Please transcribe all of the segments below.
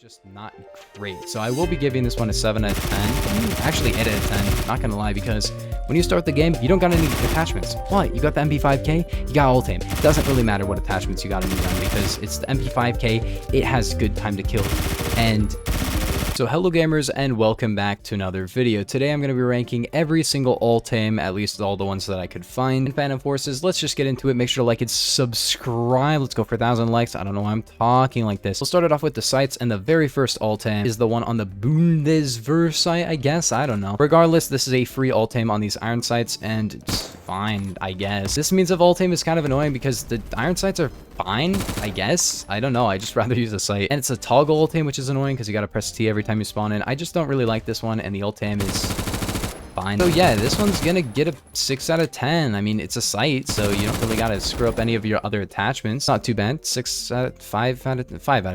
just not great. So I will be giving this one a 7 out of 10. Actually 8 out of 10, not gonna lie, because when you start the game, you don't got any attachments. What? You got the MP5K, you got Alt-Aim. It doesn't really matter what attachments you got in your gun because it's the MP5K, it has good time to kill. And so hello gamers and welcome back to another video. Today I'm going to be ranking every single Alt-Aim, at least all the ones that I could find in Phantom Forces. Let's just get into it. Make sure to like and subscribe. Let's go for 1,000 likes. I don't know why I'm talking like this. We'll start it off with the sights, and the very first Alt-Aim is the one on the Bundesverse site, I guess. I don't know. Regardless, this is a free Alt-Aim on these iron sights, and it's fine, I guess. This means of Alt-Aim is kind of annoying because the iron sights are fine, I guess. I don't know. I just rather use a sight. And it's a toggle Alt-Aim, which is annoying because you got to press T every time you spawn in. I just don't really like this one, and the Alt-Aim is fine. So yeah, this one's gonna get a 6 out of 10. I mean, it's a sight, so you don't really gotta screw up any of your other attachments. Not too bad. 5 out of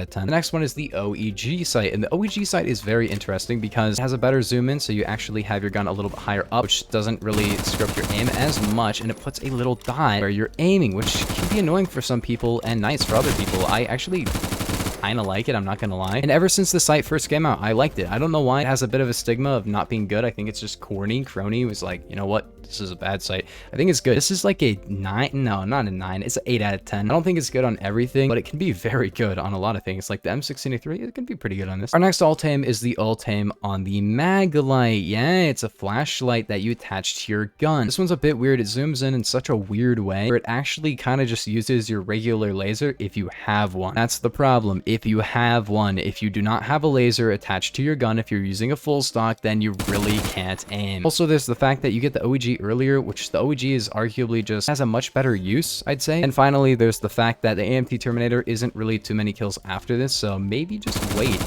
10. The next one is the OEG sight, and the OEG sight is very interesting because it has a better zoom in, so you actually have your gun a little bit higher up, which doesn't really screw up your aim as much, and it puts a little dot where you're aiming, which can be annoying for some people and nice for other people. I actually kind of like it, I'm not gonna lie. And ever since the sight first came out, I liked it. I don't know why. It has a bit of a stigma of not being good. I think it's just corny. Crony was like, you know what, this is a bad sight. I think it's good. This is like a 9. No, not a 9. It's an 8 out of 10. I don't think it's good on everything, but it can be very good on a lot of things. Like the M16A3, it can be pretty good on this. Our next Alt-Aim is the Alt-Aim on the Maglight. Yeah, it's a flashlight that you attach to your gun. This one's a bit weird. It zooms in such a weird way where it actually kind of just uses your regular laser if you have one. That's the problem. If you have one. If you do not have a laser attached to your gun, if you're using a full stock, then you really can't aim. Also, there's the fact that you get the OEG earlier, which the OEG is arguably just has a much better use, I'd say. And finally, there's the fact that the AMT Terminator isn't really too many kills after this, so maybe just wait.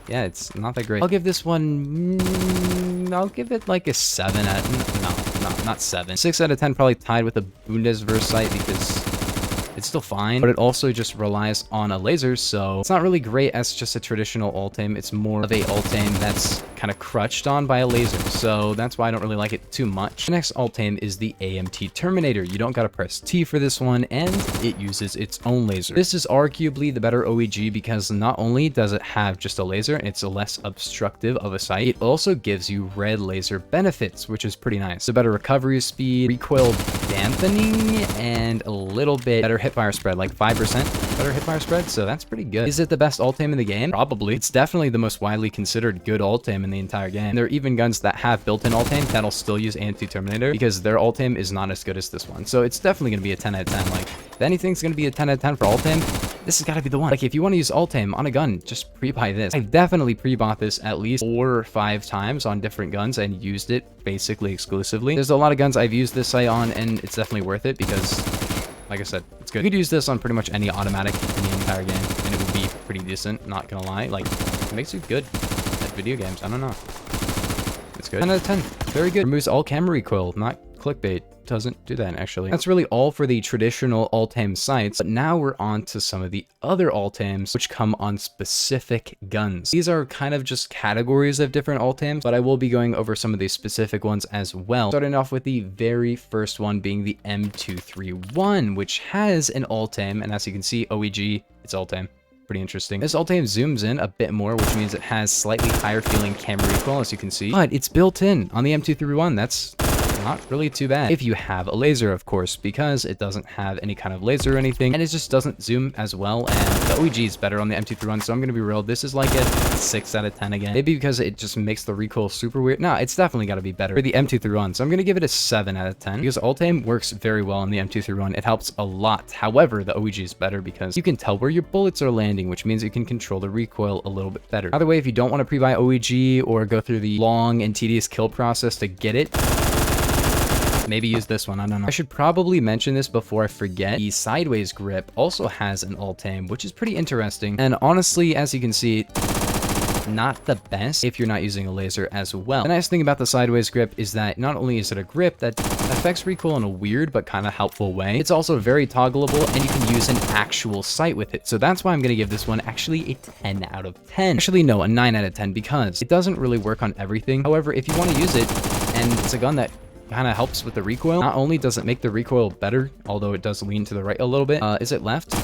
Yeah, it's not that great. I'll give this one, I'll give it like a 7 no, not 7. 6 out of 10, probably tied with the Bundesverse sight because it's still fine, but it also just relies on a laser, so it's not really great as just a traditional Alt-Aim. It's more of a Alt-Aim that's kind of crutched on by a laser, so that's why I don't really like it too much. The next Alt-Aim is the AMT Terminator. You don't gotta press T for this one, and it uses its own laser. This is arguably the better OEG because not only does it have just a laser, it's less obstructive of a sight, it also gives you red laser benefits, which is pretty nice. So better recovery speed, recoil dampening, and a little bit better hipfire spread, like 5% better hipfire spread, so that's pretty good. Is it the best Alt-Aim in the game? Probably. It's definitely the most widely considered good Alt-Aim in the entire game. And there are even guns that have built-in Alt-Aim that'll still use AMT Terminator because their Alt-Aim is not as good as this one. So it's definitely going to be a 10 out of 10. Like, if anything's going to be a 10 out of 10 for Alt-Aim, this has got to be the one. Like, if you want to use Alt-Aim on a gun, just pre-buy this. I've definitely pre-bought this at least 4 or 5 times on different guns and used it basically exclusively. There's a lot of guns I've used this sight on, and it's definitely worth it because, like I said, it's good. You could use this on pretty much any automatic in the entire game, and it would be pretty decent, not gonna lie. Like, it makes you good at video games. I don't know. It's good. 10 out of 10. Very good. Removes all camera recoil, not clickbait. Doesn't do that, actually. That's really all for the traditional Alt-Aim sights, but now we're on to some of the other Alt-Aims which come on specific guns. These are kind of just categories of different Alt-Aims, but I will be going over some of these specific ones as well. Starting off with the very first one being the M231, which has an Alt-Aim, and as you can see, OEG, it's Alt-Aim. Pretty interesting. This Alt-Aim zooms in a bit more, which means it has slightly higher feeling camera recoil, as you can see, but it's built in on the M231. That's not really too bad if you have a laser, of course, because it doesn't have any kind of laser or anything, and it just doesn't zoom as well, and the OEG is better on the M231, so I'm gonna be real, this is like a 6 out of 10 again. Maybe because it just makes the recoil super weird. No, it's definitely got to be better for the M231, so I'm gonna give it a 7 out of 10 because Alt-Aim works very well on the M231. It helps a lot. However, the OEG is better because you can tell where your bullets are landing, which means you can control the recoil a little bit better. Either way, if you don't want to pre-buy OEG or go through the long and tedious kill process to get it, maybe use this one. I don't know. I should probably mention this before I forget. The sideways grip also has an Alt-Aim, which is pretty interesting. And honestly, as you can see, not the best if you're not using a laser as well. The nice thing about the sideways grip is that not only is it a grip that affects recoil in a weird but kind of helpful way, it's also very toggleable and you can use an actual sight with it. So that's why I'm going to give this one actually a 10 out of 10. Actually, no, a 9 out of 10 because it doesn't really work on everything. However, if you want to use it and it's a gun that kind of helps with the recoil, not only does it make the recoil better, although it does lean to the right a little bit. Is it left?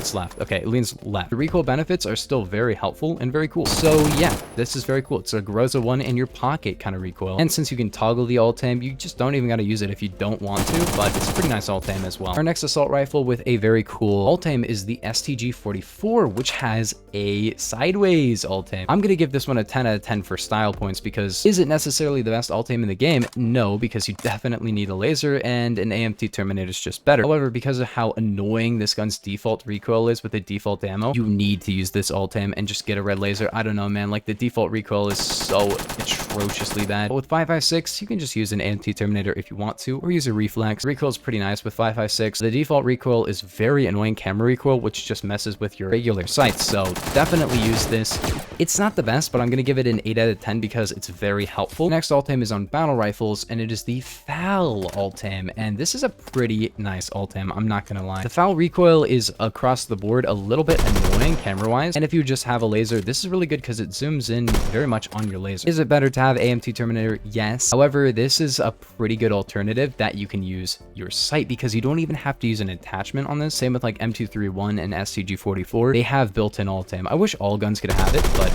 It's left. Okay, it leans left. The recoil benefits are still very helpful and very cool. So yeah, this is very cool. It's a Groza one in your pocket kind of recoil. And since you can toggle the alt-aim, you just don't even got to use it if you don't want to, but it's a pretty nice alt-aim as well. Our next assault rifle with a very cool alt-aim is the STG-44, which has a sideways alt-aim. I'm going to give this one a 10 out of 10 for style points because is it necessarily the best alt-aim in the game? No, because you definitely need a laser and an AMT Terminator is just better. However, because of how annoying this gun's default recoil is with the default ammo, you need to use this alt-aim and just get a red laser. I don't know, man, like the default recoil is so atrociously bad. But with 5.56, you can just use an AMT Terminator if you want to, or use a reflex. The recoil is pretty nice with 5.56. The default recoil is very annoying camera recoil, which just messes with your regular sights. So definitely use this. It's not the best, but I'm going to give it an 8 out of 10 because it's very helpful. Next alt-aim is on battle rifles, and it is the FAL alt-aim, and this is a pretty nice alt-aim, I'm not going to lie. The FAL recoil is across the board a little bit annoying camera-wise, and if you just have a laser, this is really good because it zooms in very much on your laser. Is it better to have AMT Terminator? Yes. However, this is a pretty good alternative that you can use your sight because you don't even have to use an attachment on this. Same with like M231 and STG-44. They have built-in alt-aim. I wish all guns could have it, but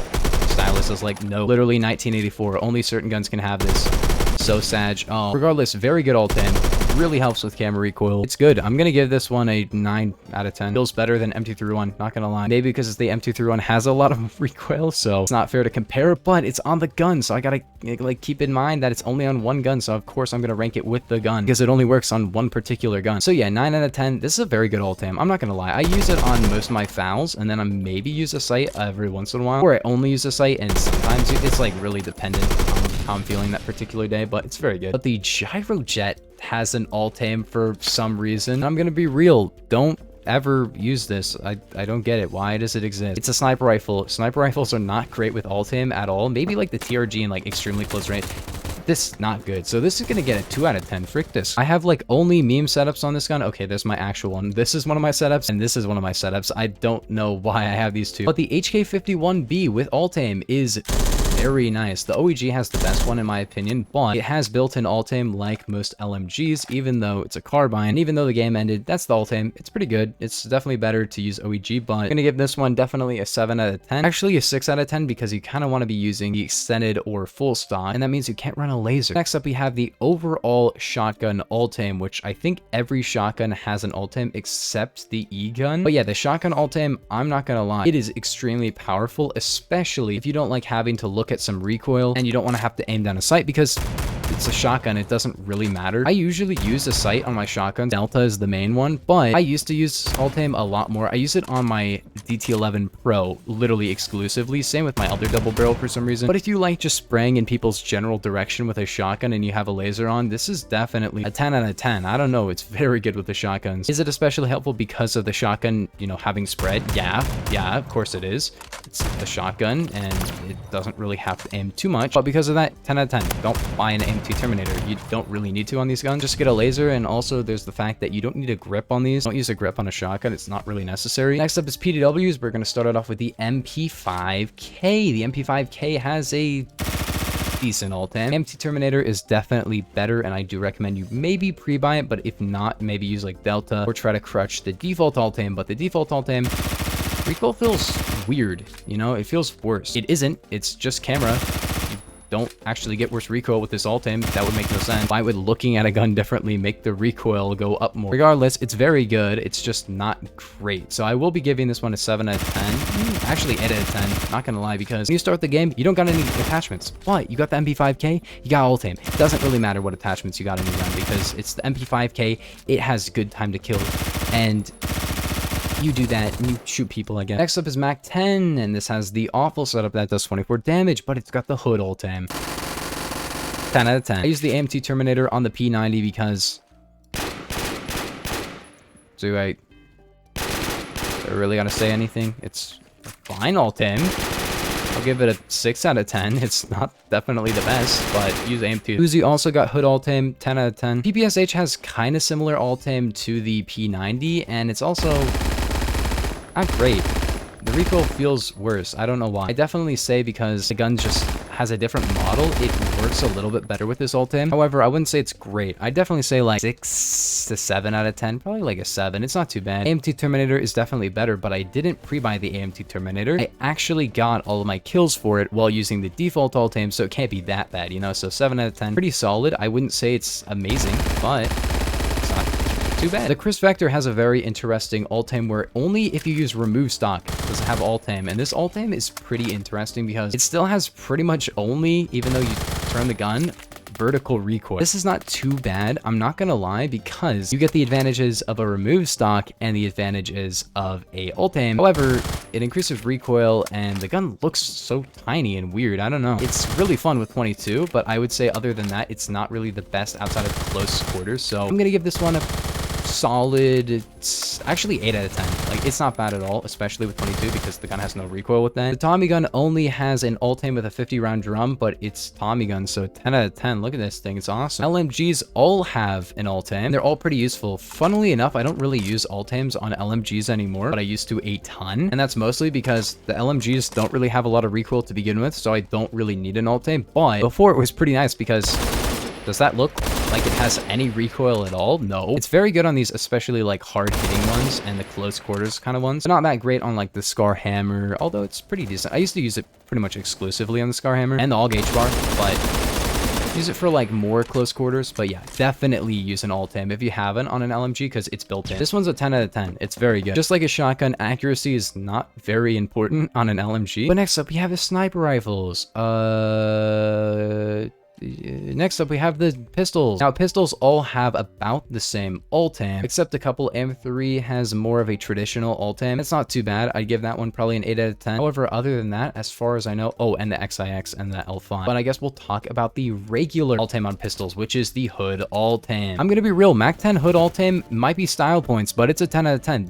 Stylus is like, no. Literally 1984. Only certain guns can have this. So sad. Oh, regardless, very good alt-aim. Really helps with camera recoil. It's good. I'm gonna give this one a 9 out of 10. Feels better than M231, not gonna lie. Maybe because the M231 has a lot of recoil, so it's not fair to compare, but it's on the gun, so I gotta like keep in mind that it's only on one gun, so of course I'm gonna rank it with the gun because it only works on one particular gun. So yeah, 9 out of 10. This is a very good alt-aim. I'm not gonna lie. I use it on most of my fouls, and then I maybe use a sight every once in a while, or I only use a sight, and sometimes it's like really dependent on how I'm feeling that particular day, but it's very good. But the Gyrojet has an alt-aim for some reason. I'm gonna be real, don't ever use this. I don't get it. Why does it exist? It's a sniper rifle. Sniper rifles are not great with alt-aim at all. Maybe like the TRG in like extremely close range. This not good. So this is gonna get a 2 out of 10. Frick this. I have like only meme setups on this gun. Okay, there's my actual one. This is one of my setups, and this is one of my setups. I don't know why I have these two. But the HK51B with alt-aim is very nice. The OEG has the best one in my opinion, but it has built-in alt-aim like most LMGs, even though it's a carbine. And even though the game ended, that's the alt-aim. It's pretty good. It's definitely better to use OEG, but I'm gonna give this one definitely a 7 out of 10. Actually a 6 out of 10 because you kind of want to be using the extended or full stock, and that means you can't run a laser. Next up, we have the overall shotgun alt-aim, which I think every shotgun has an alt-aim except the E-gun. But yeah, the shotgun alt-aim, I'm not gonna lie, it is extremely powerful, especially if you don't like having to look at some recoil and you don't want to have to aim down a sight because it's a shotgun. It doesn't really matter. I usually use a sight on my shotgun. Delta is the main one, but I used to use alt-aim a lot more. I use it on my DT11 Pro literally exclusively. Same with my other double barrel for some reason. But if you like just spraying in people's general direction with a shotgun and you have a laser on, this is definitely a 10 out of 10. I don't know. It's very good with the shotguns. Is it especially helpful because of the shotgun, you know, having spread? Yeah, of course it is. It's a shotgun and it doesn't really have to aim too much, but because of that, 10 out of 10. Don't buy an AMT Terminator. You don't really need to on these guns. Just get a laser, and also there's the fact that you don't need a grip on these. Don't use a grip on a shotgun. It's not really necessary. Next up is PDWs. We're going to start it off with the MP5K. The MP5K has a decent alt-aim. AMT Terminator is definitely better, and I do recommend you maybe pre-buy it, but if not, maybe use like Delta or try to crutch the default alt-aim. But the default alt-aim recoil feels weird, you know, it feels worse. It isn't, it's just camera. You don't actually get worse recoil with this alt-aim. That would make no sense. Why would looking at a gun differently make the recoil go up more? Regardless, it's very good. It's just not great. So I will be giving this one a 7 out of 10. Actually 8 out of 10. Not gonna lie, because when you start the game, you don't got any attachments. But you got the MP5K, you got alt-aim. It doesn't really matter what attachments you got in your gun because it's the MP5K. It has good time to kill, and you do that and you shoot people again. Next up is Mac 10, and this has the awful setup that does 24 damage, but it's got the hood alt-aim. 10 out of 10. I use the AMT Terminator on the P90 because do I really gotta say anything? It's a fine alt-aim. I'll give it a 6 out of 10. It's not definitely the best, but use AMT. Uzi also got hood alt-aim, 10 out of 10. PPSH has kind of similar alt-aim to the P90, and it's also not great. The recoil feels worse. I don't know why. I definitely say because the gun just has a different model, it works a little bit better with this alt-aim. However, I wouldn't say it's great. I'd definitely say like 6 to 7 out of 10, probably like a 7. It's not too bad. AMT Terminator is definitely better, but I didn't pre-buy the AMT Terminator. I actually got all of my kills for it while using the default alt-aim, so it can't be that bad, you know? So 7 out of 10, pretty solid. I wouldn't say it's amazing, but it's not too bad. The Chris Vector has a very interesting alt-aim where only if you use remove stock does it have alt-aim, and this alt-aim is pretty interesting because it still has pretty much only, even though you turn the gun, vertical recoil. This is not too bad, I'm not gonna lie, because you get the advantages of a remove stock and the advantages of a alt-aim. However, it increases recoil and the gun looks so tiny and weird. I don't know. It's really fun with 22, but I would say other than that, it's not really the best outside of close quarters. So I'm gonna give this one a solid, it's actually 8 out of 10. Like, it's not bad at all, especially with 22 because the gun has no recoil with that. The Tommy gun only has an alt-aim with a 50 round drum, but it's Tommy gun, so 10 out of 10. Look at this thing, it's awesome. LMGs all have an alt-aim. They're all pretty useful. Funnily enough, I don't really use alt-aims on LMGs anymore, but I used to a ton, and that's mostly because the LMGs don't really have a lot of recoil to begin with, so I don't really need an alt-aim. But before, it was pretty nice because does that look like it has any recoil at all? No. It's very good on these, especially like hard hitting ones and the close quarters kind of ones. But not that great on like the Scar Hammer, although it's pretty decent. I used to use it pretty much exclusively on the Scar Hammer and the all gauge bar, but use it for like more close quarters. But yeah, definitely use an alt-aim if you haven't on an LMG because it's built in. This one's a 10 out of 10. It's very good. Just like a shotgun, accuracy is not very important on an LMG. But next up, we have the sniper rifles. Next up, we have the pistols. Now, pistols all have about the same alt-aim, except a couple. M3 has more of a traditional alt-aim. It's not too bad. I'd give that one probably an 8 out of 10. However, other than that, as far as I know, oh, and the XIX and the L5. But I guess we'll talk about the regular alt-aim on pistols, which is the hood alt-aim. I'm gonna be real, Mac 10 hood alt-aim might be style points, but it's a 10 out of 10.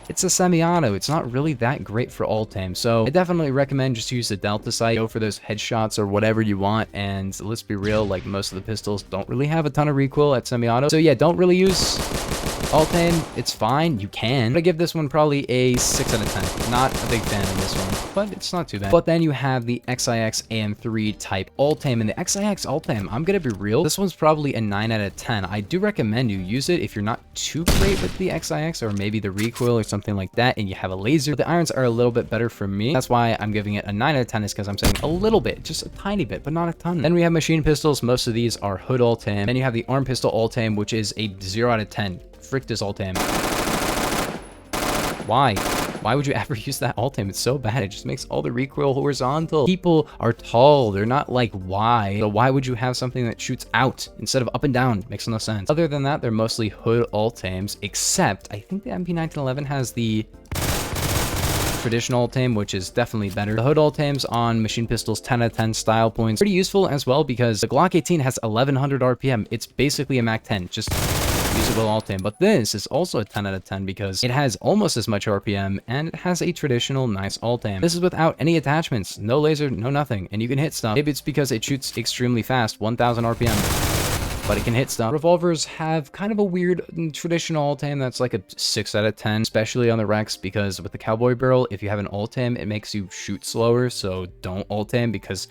It's a semi-auto. It's not really that great for alt-aim, so I definitely recommend just use the Delta sight, go for those headshots or whatever you want. And let's be real, like most of the pistols don't really have a ton of recoil at semi-auto, so yeah, don't really use alt-aim. It's fine, you can, but I give this one probably a 6 out of 10. Not a big fan of this one, but it's not too bad. But then you have the XIX AM3 type alt-aim, and the XIX alt-aim, I'm gonna be real, this one's probably a 9 out of 10. I do recommend you use it if you're not too great with the XIX or maybe the recoil or something like that and you have a laser. But the irons are a little bit better for me. That's why I'm giving it a 9 out of 10, is because I'm saying a little bit, just a tiny bit, but not a ton. Then we have machine pistols. Most of these are hood alt-aim. Then you have the arm pistol alt-aim, which is a 0 out of 10. Frick this alt-aim. Why? Why would you ever use that alt-aim? It's so bad. It just makes all the recoil horizontal. People are tall. They're not like wide. So why would you have something that shoots out instead of up and down? Makes no sense. Other than that, they're mostly hood alt-aims, except I think the MP1911 has the traditional alt-aim, which is definitely better. The hood alt-aims on machine pistols, 10 out of 10 style points. Pretty useful as well because the Glock 18 has 1100 RPM. It's basically a Mac 10, just usable alt-aim. But this is also a 10 out of 10 because it has almost as much RPM and it has a traditional nice alt-aim. This is without any attachments, no laser, no nothing, and you can hit stuff. Maybe it's because it shoots extremely fast, 1000 RPM, but it can hit stuff. Revolvers have kind of a weird traditional alt-aim that's like a 6 out of 10, especially on the Rex, because with the cowboy barrel, if you have an alt-aim, it makes you shoot slower, so don't alt-aim because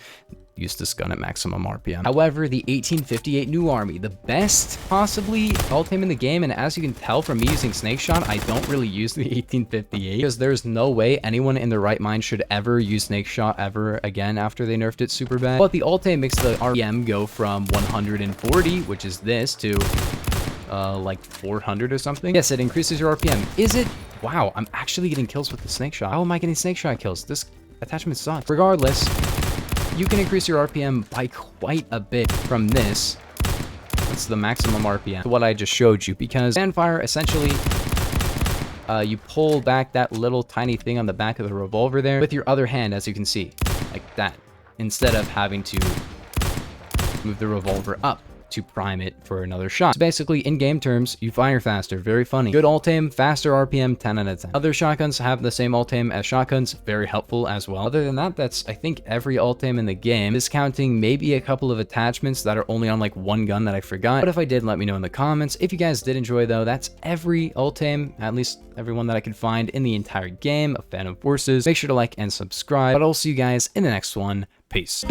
use this gun at maximum RPM. However, the 1858 New Army, the best possibly alt-aim in the game, and as you can tell from me using Snake Shot, I don't really use the 1858 because there's no way anyone in their right mind should ever use Snake Shot ever again after they nerfed it super bad. But the alt-aim makes the RPM go from 140, which is this, to like 400 or something. Yes, it increases your RPM. Is it? Wow, I'm actually getting kills with the Snake Shot. How am I getting Snake Shot kills? This attachment sucks. Regardless, you can increase your RPM by quite a bit from this. That's the maximum RPM, what I just showed you, because Sandfire, essentially, you pull back that little tiny thing on the back of the revolver there with your other hand, as you can see, like that, instead of having to move the revolver up to prime it for another shot. So basically, in game terms, you fire faster. Very funny. Good alt-aim, faster RPM, 10 out of 10. Other shotguns have the same alt-aim as shotguns. Very helpful as well. Other than that, that's, I think, every alt-aim in the game, discounting maybe a couple of attachments that are only on like one gun that I forgot. But if I did, let me know in the comments. If you guys did enjoy, though, that's every alt-aim, at least everyone that I could find in the entire game. A fan of horses. Make sure to like and subscribe. But I'll see you guys in the next one. Peace.